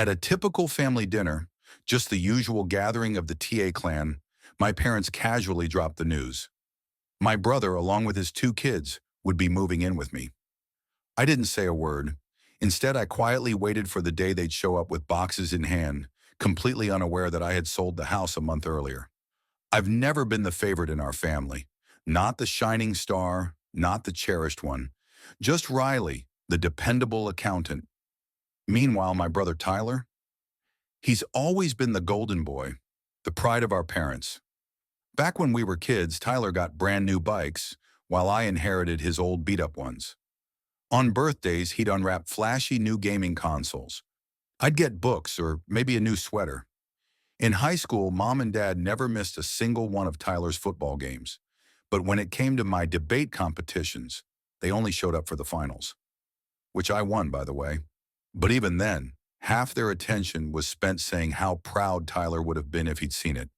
At a typical family dinner, just the usual gathering of the TA clan, my parents casually dropped the news. My brother, along with his two kids, would be moving in with me. I didn't say a word. Instead, I quietly waited for the day they'd show up with boxes in hand, completely unaware that I had sold the house a month earlier. I've never been the favorite in our family. Not the shining star, not the cherished one. Just Riley, the dependable accountant. Meanwhile, my brother Tyler, he's always been the golden boy, the pride of our parents. Back when we were kids, Tyler got brand new bikes, while I inherited his old beat-up ones. On birthdays, he'd unwrap flashy new gaming consoles. I'd get books or maybe a new sweater. In high school, Mom and Dad never missed a single one of Tyler's football games. But when it came to my debate competitions, they only showed up for the finals. Which I won, by the way. But even then, half their attention was spent saying how proud Tyler would have been if he'd seen it.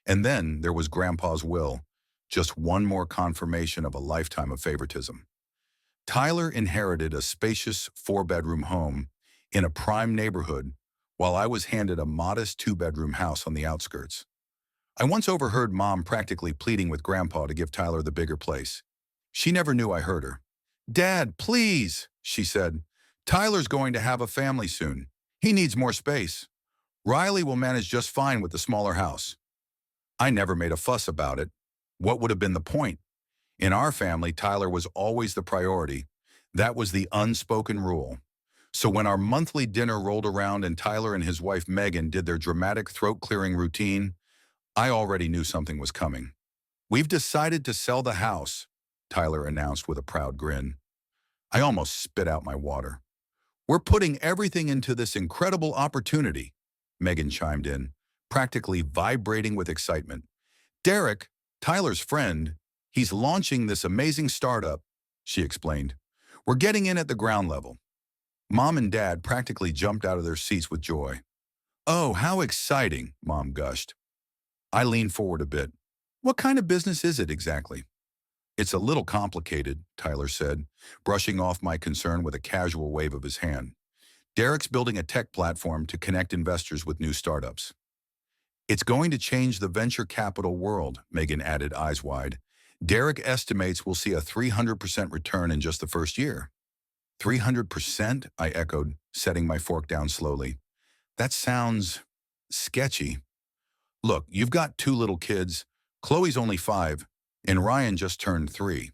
And then there was Grandpa's will, just one more confirmation of a lifetime of favoritism. Tyler inherited a spacious four-bedroom home in a prime neighborhood, while I was handed a modest two-bedroom house on the outskirts. I once overheard Mom practically pleading with Grandpa to give Tyler the bigger place. She never knew I heard her. "Dad, please," she said. "Tyler's going to have a family soon. He needs more space. Riley will manage just fine with the smaller house." I never made a fuss about it. What would have been the point? In our family, Tyler was always the priority. That was the unspoken rule. So when our monthly dinner rolled around and Tyler and his wife Megan did their dramatic throat-clearing routine, I already knew something was coming. "We've decided to sell the house," Tyler announced with a proud grin. I almost spit out my water. "We're putting everything into this incredible opportunity," Megan chimed in, practically vibrating with excitement. "Derek, Tyler's friend, he's launching this amazing startup," she explained. "We're getting in at the ground level." Mom and Dad practically jumped out of their seats with joy. "Oh, how exciting," Mom gushed. I leaned forward a bit. "What kind of business is it exactly?" "It's a little complicated," Tyler said, brushing off my concern with a casual wave of his hand. "Derek's building a tech platform to connect investors with new startups." "It's going to change the venture capital world," Megan added, eyes wide. "Derek estimates we'll see a 300% return in just the first year." 300%? I echoed, setting my fork down slowly. "That sounds sketchy." "Look, you've got two little kids. Chloe's only 5, and Ryan just turned 3.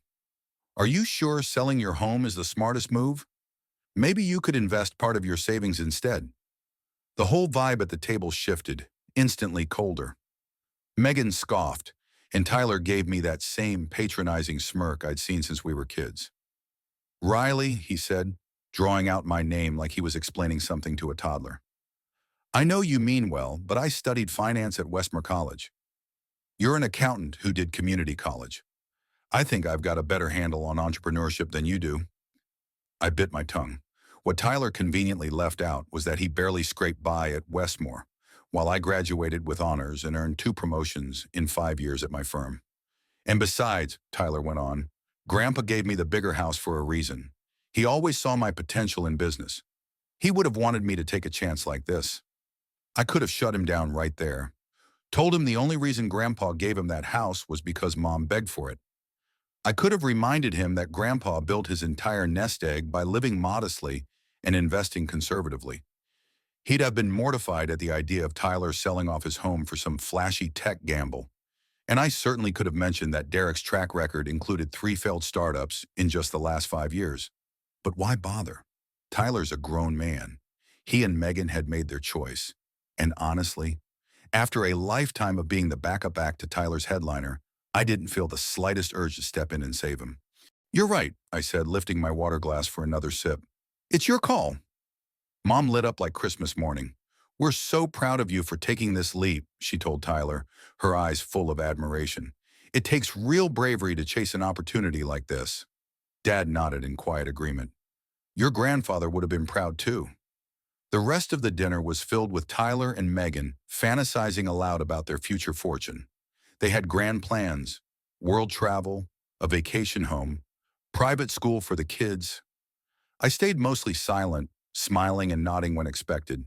Are you sure selling your home is the smartest move? Maybe you could invest part of your savings instead." The whole vibe at the table shifted, instantly colder. Megan scoffed, and Tyler gave me that same patronizing smirk I'd seen since we were kids. "Riley," he said, drawing out my name like he was explaining something to a toddler. "I know you mean well, but I studied finance at Westmore College. You're an accountant who did community college. I think I've got a better handle on entrepreneurship than you do." I bit my tongue. What Tyler conveniently left out was that he barely scraped by at Westmore, while I graduated with honors and earned 2 promotions in 5 years at my firm. "And besides," Tyler went on, "Grandpa gave me the bigger house for a reason. He always saw my potential in business. He would have wanted me to take a chance like this." I could have shut him down right there. Told him the only reason Grandpa gave him that house was because Mom begged for it. I could have reminded him that Grandpa built his entire nest egg by living modestly and investing conservatively. He'd have been mortified at the idea of Tyler selling off his home for some flashy tech gamble. And I certainly could have mentioned that Derek's track record included 3 failed startups in just the last 5 years. But why bother? Tyler's a grown man. He and Megan had made their choice. And honestly, after a lifetime of being the backup act to Tyler's headliner, I didn't feel the slightest urge to step in and save him. "You're right," I said, lifting my water glass for another sip. "It's your call." Mom lit up like Christmas morning. "We're so proud of you for taking this leap," she told Tyler, her eyes full of admiration. "It takes real bravery to chase an opportunity like this." Dad nodded in quiet agreement. "Your grandfather would have been proud too." The rest of the dinner was filled with Tyler and Megan fantasizing aloud about their future fortune. They had grand plans: world travel, a vacation home, private school for the kids. I stayed mostly silent, smiling and nodding when expected.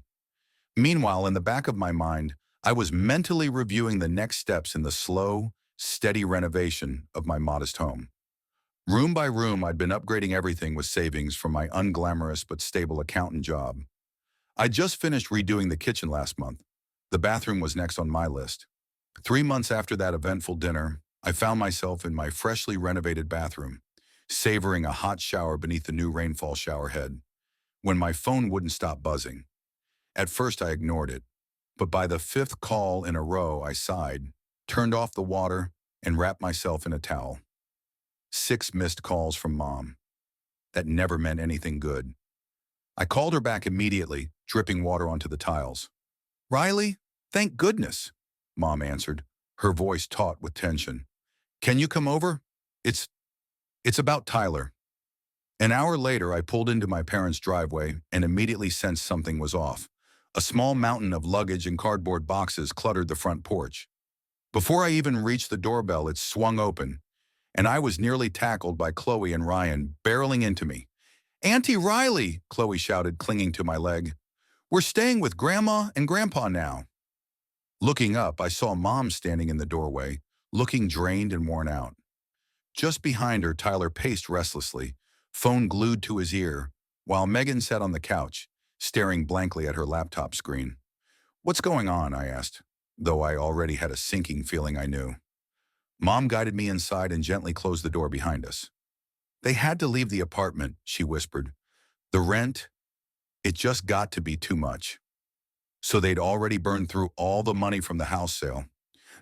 Meanwhile, in the back of my mind, I was mentally reviewing the next steps in the slow, steady renovation of my modest home. Room by room, I'd been upgrading everything with savings from my unglamorous but stable accountant job. I just finished redoing the kitchen last month. The bathroom was next on my list. 3 months after that eventful dinner, I found myself in my freshly renovated bathroom, savoring a hot shower beneath the new rainfall shower head, when my phone wouldn't stop buzzing. At first, I ignored it, but by the fifth call in a row, I sighed, turned off the water, and wrapped myself in a towel. 6 missed calls from Mom. That never meant anything good. I called her back immediately, dripping water onto the tiles. "Riley, thank goodness," Mom answered, her voice taut with tension. "Can you come over? It's, it's about Tyler." An hour later, I pulled into my parents' driveway and immediately sensed something was off. A small mountain of luggage and cardboard boxes cluttered the front porch. Before I even reached the doorbell, it swung open, and I was nearly tackled by Chloe and Ryan barreling into me. "Auntie Riley," Chloe shouted, clinging to my leg. "We're staying with Grandma and Grandpa now." Looking up, I saw Mom standing in the doorway, looking drained and worn out. Just behind her, Tyler paced restlessly, phone glued to his ear, while Megan sat on the couch, staring blankly at her laptop screen. "What's going on?" I asked, though I already had a sinking feeling I knew. Mom guided me inside and gently closed the door behind us. "They had to leave the apartment," she whispered. "The rent, it just got to be too much." So they'd already burned through all the money from the house sale.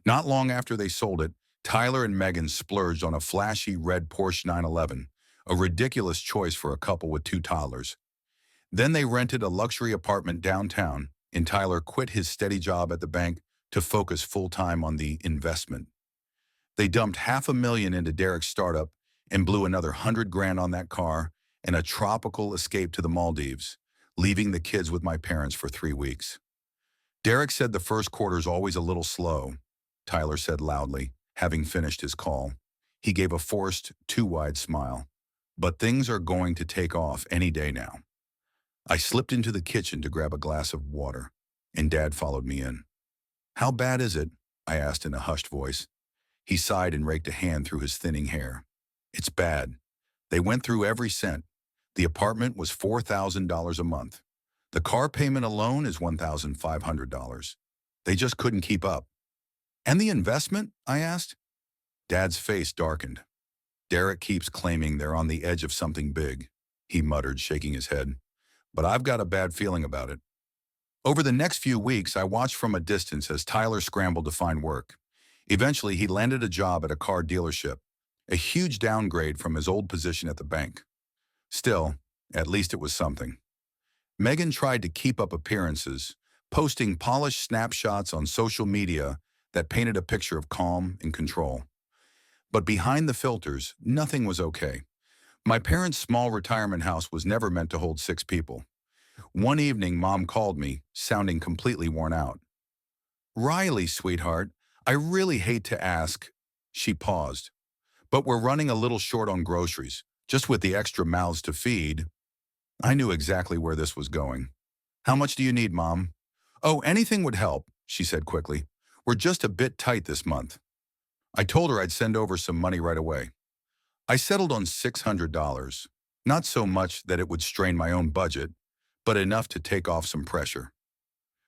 Not long after they sold it, Tyler and Megan splurged on a flashy red Porsche 911, a ridiculous choice for a couple with 2 toddlers. Then they rented a luxury apartment downtown, and Tyler quit his steady job at the bank to focus full-time on the investment. They dumped $500,000 into Derek's startup and blew another $100,000 on that car and a tropical escape to the Maldives, leaving the kids with my parents for 3 weeks. "Derek said the first quarter's always a little slow," Tyler said loudly, having finished his call. He gave a forced, too-wide smile. "But things are going to take off any day now." I slipped into the kitchen to grab a glass of water, and Dad followed me in. "How bad is it?" I asked in a hushed voice. He sighed and raked a hand through his thinning hair. "It's bad. They went through every cent. The apartment was $4,000 a month. The car payment alone is $1,500. They just couldn't keep up." "And the investment?" I asked. Dad's face darkened. "Derek keeps claiming they're on the edge of something big," he muttered, shaking his head. "But I've got a bad feeling about it." Over the next few weeks, I watched from a distance as Tyler scrambled to find work. Eventually, he landed a job at a car dealership, a huge downgrade from his old position at the bank. Still, at least it was something. Megan tried to keep up appearances, posting polished snapshots on social media that painted a picture of calm and control. But behind the filters, nothing was okay. My parents' small retirement house was never meant to hold 6 people. One evening, Mom called me, sounding completely worn out. "Riley, sweetheart, I really hate to ask." She paused. "But we're running a little short on groceries, just with the extra mouths to feed." I knew exactly where this was going. "How much do you need, Mom?" "Oh, anything would help," she said quickly. "We're just a bit tight this month." I told her I'd send over some money right away. I settled on $600, not so much that it would strain my own budget, but enough to take off some pressure.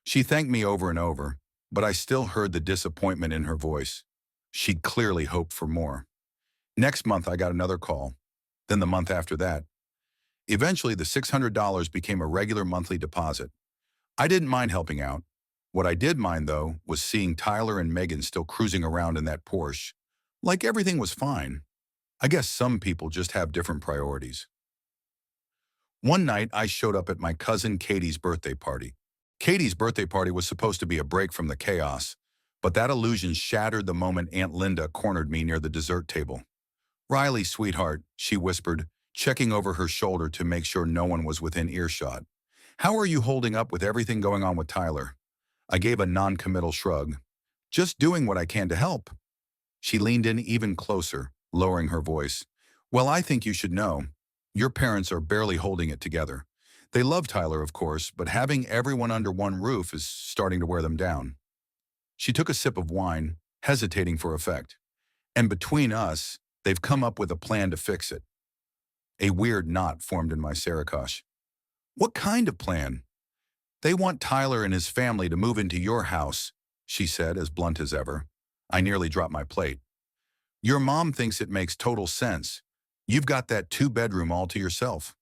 She thanked me over and over, but I still heard the disappointment in her voice. She'd clearly hoped for more. Next month, I got another call, then the month after that. Eventually, the $600 became a regular monthly deposit. I didn't mind helping out. What I did mind, though, was seeing Tyler and Megan still cruising around in that Porsche, like everything was fine. I guess some people just have different priorities. One night, I showed up at my cousin Katie's birthday party. Katie's birthday party was supposed to be a break from the chaos, but that illusion shattered the moment Aunt Linda cornered me near the dessert table. "Riley, sweetheart," she whispered, checking over her shoulder to make sure no one was within earshot. "How are you holding up with everything going on with Tyler?" I gave a non-committal shrug. "Just doing what I can to help." She leaned in even closer, lowering her voice. "Well, I think you should know. Your parents are barely holding it together. They love Tyler, of course, but having everyone under one roof is starting to wear them down. She took a sip of wine, hesitating for effect. And between us, they've come up with a plan to fix it. A weird knot formed in my Sarakash. What kind of plan? They want Tyler and his family to move into your house, she said, as blunt as ever. I nearly dropped my plate. Your mom thinks it makes total sense. You've got that two-bedroom all to yourself.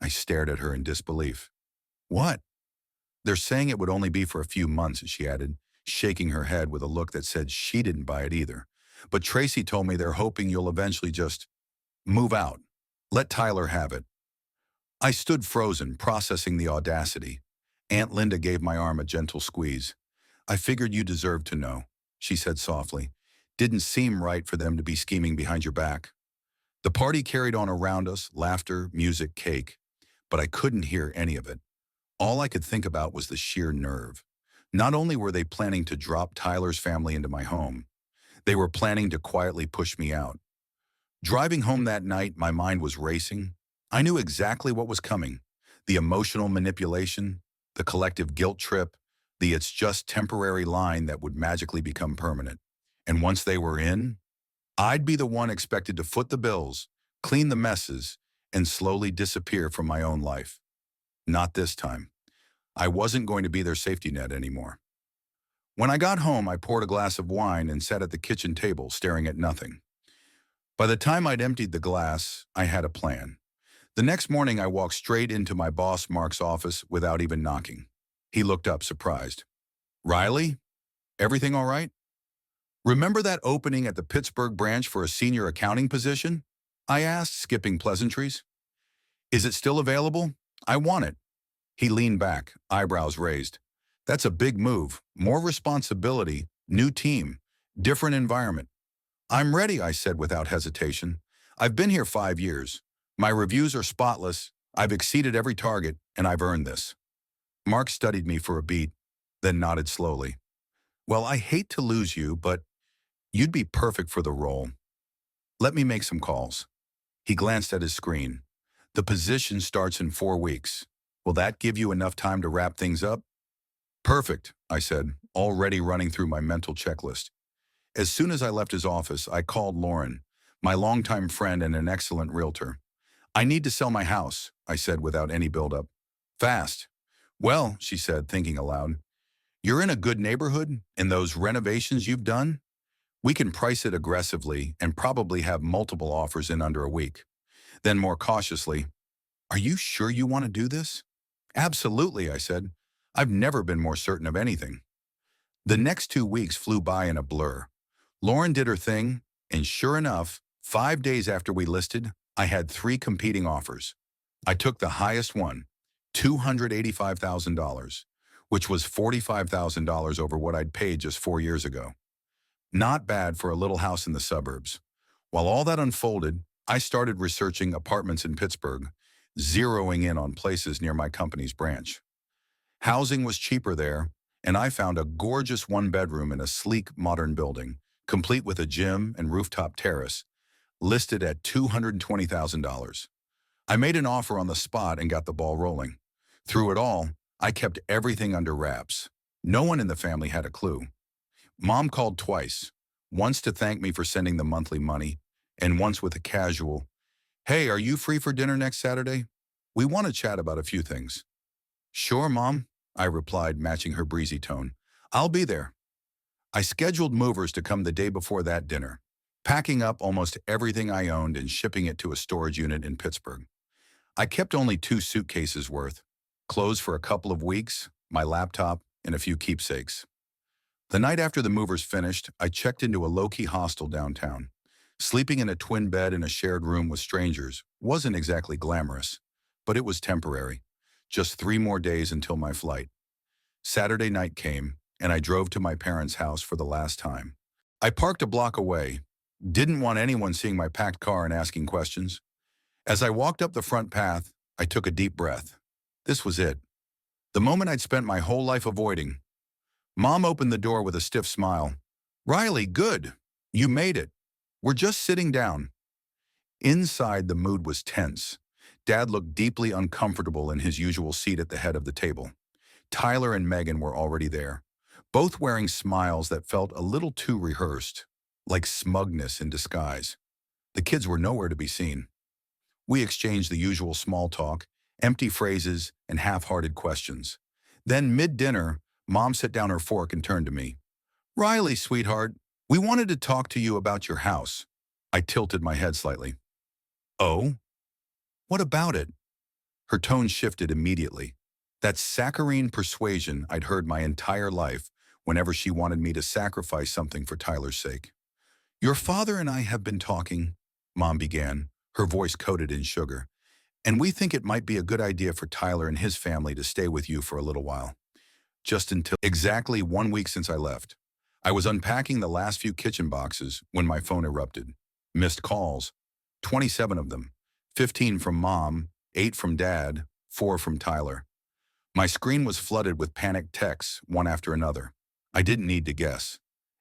I stared at her in disbelief. What? They're saying it would only be for a few months, she added, shaking her head with a look that said she didn't buy it either. But Tracy told me they're hoping you'll eventually just move out. Let Tyler have it. I stood frozen, processing the audacity. Aunt Linda gave my arm a gentle squeeze. I figured you deserved to know, she said softly. Didn't seem right for them to be scheming behind your back. The party carried on around us, laughter, music, cake. But I couldn't hear any of it. All I could think about was the sheer nerve. Not only were they planning to drop Tyler's family into my home, they were planning to quietly push me out. Driving home that night, my mind was racing. I knew exactly what was coming. The emotional manipulation, the collective guilt trip, the "it's just temporary" line that would magically become permanent. And once they were in, I'd be the one expected to foot the bills, clean the messes, and slowly disappear from my own life. Not this time. I wasn't going to be their safety net anymore. When I got home, I poured a glass of wine and sat at the kitchen table staring at nothing. By the time I'd emptied the glass, I had a plan. The next morning, I walked straight into my boss Mark's office without even knocking. He looked up, surprised. Riley, everything all right? Remember that opening at the Pittsburgh branch for a senior accounting position? I asked, skipping pleasantries. Is it still available? I want it. He leaned back, eyebrows raised. That's a big move, more responsibility, new team, different environment. I'm ready, I said without hesitation. I've been here 5 years. My reviews are spotless. I've exceeded every target, and I've earned this. Mark studied me for a beat, then nodded slowly. Well, I hate to lose you, but you'd be perfect for the role. Let me make some calls. He glanced at his screen. The position starts in 4 weeks. Will that give you enough time to wrap things up? Perfect, I said, already running through my mental checklist. As soon as I left his office, I called Lauren, my longtime friend and an excellent realtor. I need to sell my house, I said without any buildup. Fast. Well, she said, thinking aloud, you're in a good neighborhood, and those renovations you've done? We can price it aggressively and probably have multiple offers in under a week. Then more cautiously, are you sure you want to do this? Absolutely, I said. I've never been more certain of anything. The next 2 weeks flew by in a blur. Lauren did her thing, and sure enough, 5 days after we listed, I had 3 competing offers. I took the highest one, $285,000, which was $45,000 over what I'd paid just 4 years ago. Not bad for a little house in the suburbs. While all that unfolded, I started researching apartments in Pittsburgh, zeroing in on places near my company's branch. Housing was cheaper there, and I found a gorgeous 1-bedroom in a sleek, modern building, complete with a gym and rooftop terrace, listed at $220,000. I made an offer on the spot and got the ball rolling. Through it all, I kept everything under wraps. No one in the family had a clue. Mom called twice, once to thank me for sending the monthly money, and once with a casual, "Hey, are you free for dinner next Saturday? We want to chat about a few things." "Sure, Mom," I replied, matching her breezy tone. "I'll be there." I scheduled movers to come the day before that dinner, packing up almost everything I owned and shipping it to a storage unit in Pittsburgh. I kept only 2 suitcases worth, clothes for a couple of weeks, my laptop, and a few keepsakes. The night after the movers finished, I checked into a low-key hostel downtown. Sleeping in a twin bed in a shared room with strangers wasn't exactly glamorous, but it was temporary. Just 3 more days until my flight. Saturday night came, and I drove to my parents' house for the last time. I parked a block away. Didn't want anyone seeing my packed car and asking questions. As I walked up the front path, I took a deep breath. This was it. The moment I'd spent my whole life avoiding. Mom opened the door with a stiff smile. "Riley, good. You made it. We're just sitting down." Inside, the mood was tense. Dad looked deeply uncomfortable in his usual seat at the head of the table. Tyler and Megan were already there, both wearing smiles that felt a little too rehearsed, like smugness in disguise. The kids were nowhere to be seen. We exchanged the usual small talk, empty phrases, and half-hearted questions. Then, mid-dinner, Mom set down her fork and turned to me. "Riley, sweetheart, we wanted to talk to you about your house." I tilted my head slightly. "Oh? What about it?" Her tone shifted immediately. That saccharine persuasion I'd heard my entire life whenever she wanted me to sacrifice something for Tyler's sake. "Your father and I have been talking," Mom began, her voice coated in sugar, "and we think it might be a good idea for Tyler and his family to stay with you for a little while. Just until exactly 1 week since I left. I was unpacking the last few kitchen boxes when my phone erupted. Missed calls, 27 of them, 15 from Mom, 8 from Dad, 4 from Tyler. My screen was flooded with panicked texts, one after another. I didn't need to guess.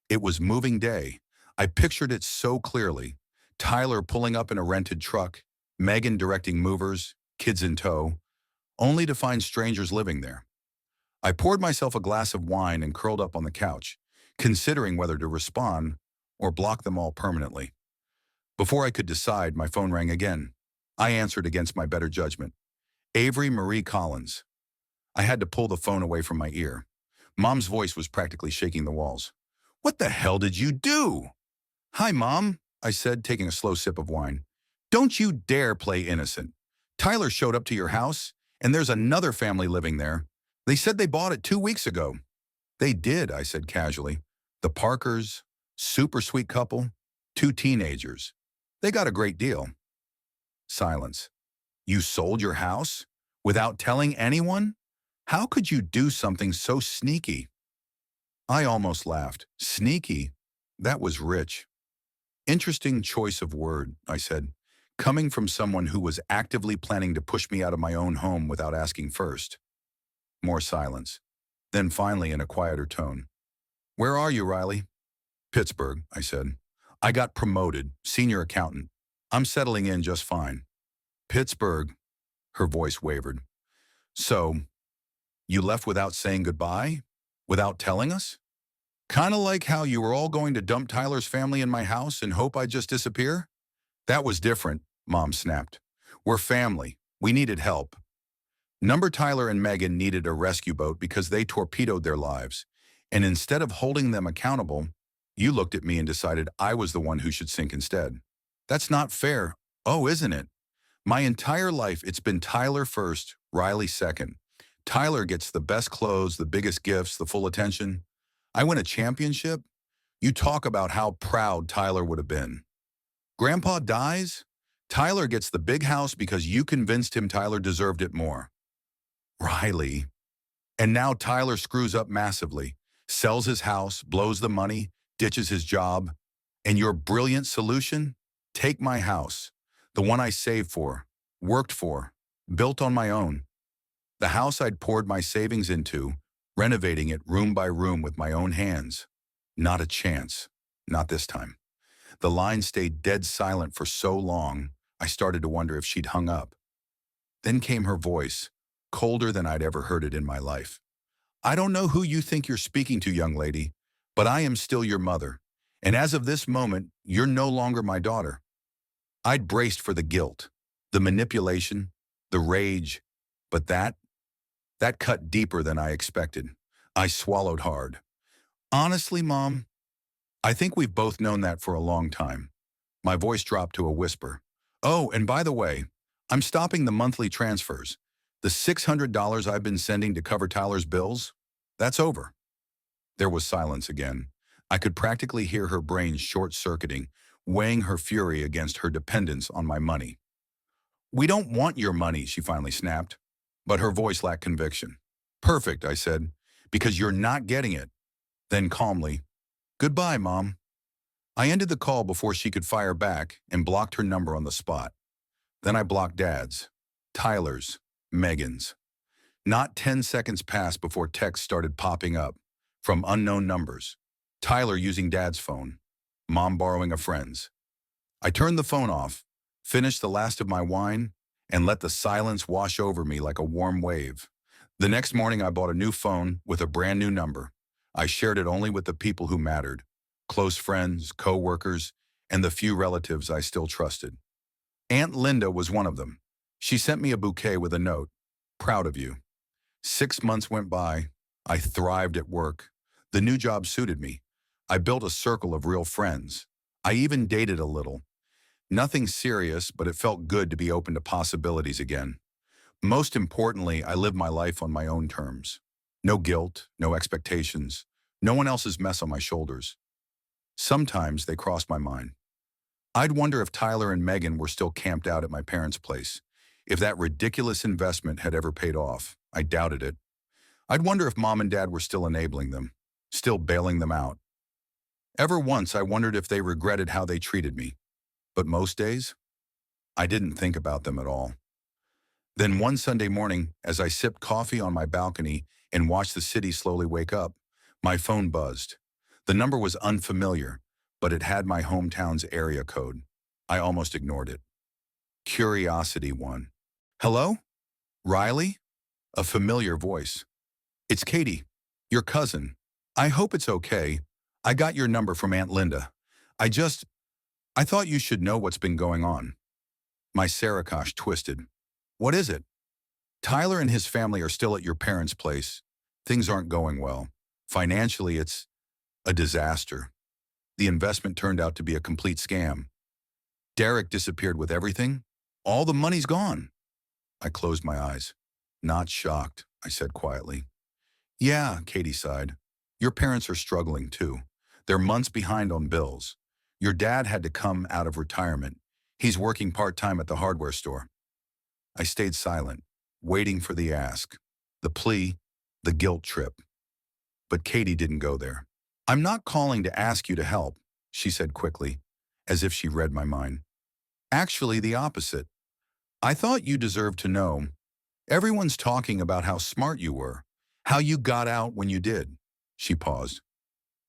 It was moving day. I pictured it so clearly. Tyler pulling up in a rented truck, Megan directing movers, kids in tow, only to find strangers living there. I poured myself a glass of wine and curled up on the couch, considering whether to respond or block them all permanently. Before I could decide, my phone rang again. I answered against my better judgment. Avery Marie Collins. I had to pull the phone away from my ear. Mom's voice was practically shaking the walls. "What the hell did you do?" "Hi, Mom," I said, taking a slow sip of wine. "Don't you dare play innocent. Tyler showed up to your house, and there's another family living there. They said they bought it 2 weeks ago." "They did," I said casually. "The Parkers, super sweet couple, 2 teenagers. They got a great deal." Silence. "You sold your house? Without telling anyone? How could you do something so sneaky?" I almost laughed. Sneaky? That was rich. "Interesting choice of word," I said, coming from someone who was actively planning to push me out of my own home without asking first. More silence. Then finally, in a quieter tone, "Where are you, Riley?" "Pittsburgh," I said. "I got promoted, senior accountant. I'm settling in just fine." "Pittsburgh," her voice wavered. "So, you left without saying goodbye? Without telling us? Kind of like how you were all going to dump Tyler's family in my house and hope I'd just disappear?" "That was different," Mom snapped. "We're family. We needed help. Number Tyler and Megan needed a rescue boat because they torpedoed their lives. And instead of holding them accountable, you looked at me and decided I was the one who should sink instead. That's not fair. Oh, isn't it? My entire life, it's been Tyler first, Riley second. Tyler gets the best clothes, the biggest gifts, the full attention. I win a championship? You talk about how proud Tyler would have been. Grandpa dies? Tyler gets the big house because you convinced him Tyler deserved it more. Riley. And now Tyler screws up massively, sells his house, blows the money, ditches his job. And your brilliant solution? Take my house, the one I saved for, worked for, built on my own. The house I'd poured my savings into, renovating it room by room with my own hands. Not a chance. Not this time. The line stayed dead silent for so long, I started to wonder if she'd hung up. Then came her voice, colder than I'd ever heard it in my life. "I don't know who you think you're speaking to, young lady, but I am still your mother. And as of this moment, you're no longer my daughter." I'd braced for the guilt, the manipulation, the rage, but that cut deeper than I expected. I swallowed hard. "Honestly, Mom, I think we've both known that for a long time." My voice dropped to a whisper. "Oh, and by the way, I'm stopping the monthly transfers. The $600 I've been sending to cover Tyler's bills, that's over." There was silence again. I could practically hear her brain short-circuiting, weighing her fury against her dependence on my money. "We don't want your money," she finally snapped, but her voice lacked conviction. "Perfect," I said, "because you're not getting it." Then calmly, "Goodbye, Mom." I ended the call before she could fire back and blocked her number on the spot. Then I blocked Dad's, Tyler's, Megan's. Not 10 seconds passed before texts started popping up from unknown numbers. Tyler using Dad's phone, Mom borrowing a friend's. I turned the phone off, finished the last of my wine, and let the silence wash over me like a warm wave. The next morning, I bought a new phone with a brand new number. I shared it only with the people who mattered, close friends, co-workers, and the few relatives I still trusted. Aunt Linda was one of them. She sent me a bouquet with a note, "Proud of you." 6 months went by. I thrived at work. The new job suited me. I built a circle of real friends. I even dated a little. Nothing serious, but it felt good to be open to possibilities again. Most importantly, I lived my life on my own terms. No guilt, no expectations, no one else's mess on my shoulders. Sometimes they crossed my mind. I'd wonder if Tyler and Megan were still camped out at my parents' place. If that ridiculous investment had ever paid off. I doubted it. I'd wonder if Mom and Dad were still enabling them, still bailing them out. Ever once, I wondered if they regretted how they treated me. But most days, I didn't think about them at all. Then one Sunday morning, as I sipped coffee on my balcony and watched the city slowly wake up, my phone buzzed. The number was unfamiliar, but it had my hometown's area code. I almost ignored it. Curiosity won. "Hello? Riley?" A familiar voice. "It's Katie, your cousin. I hope it's okay. I got your number from Aunt Linda. I thought you should know what's been going on." My Sarakash twisted. "What is it?" "Tyler and his family are still at your parents' place. Things aren't going well. Financially, it's a disaster. The investment turned out to be a complete scam. Derek disappeared with everything. All the money's gone." I closed my eyes. "Not shocked," I said quietly. "Yeah," Katie sighed. "Your parents are struggling too. They're months behind on bills. Your dad had to come out of retirement. He's working part-time at the hardware store." I stayed silent, waiting for the ask, the plea, the guilt trip. But Katie didn't go there. "I'm not calling to ask you to help," she said quickly, as if she read my mind. "Actually, the opposite. I thought you deserved to know. Everyone's talking about how smart you were, how you got out when you did." She paused.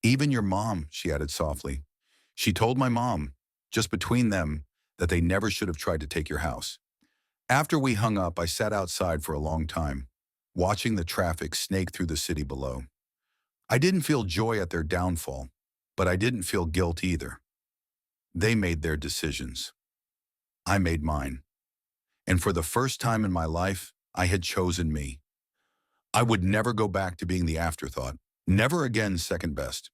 "Even your mom," she added softly. "She told my mom, just between them, that they never should have tried to take your house." After we hung up, I sat outside for a long time, watching the traffic snake through the city below. I didn't feel joy at their downfall, but I didn't feel guilt either. They made their decisions. I made mine. And for the first time in my life, I had chosen me. I would never go back to being the afterthought, never again second best.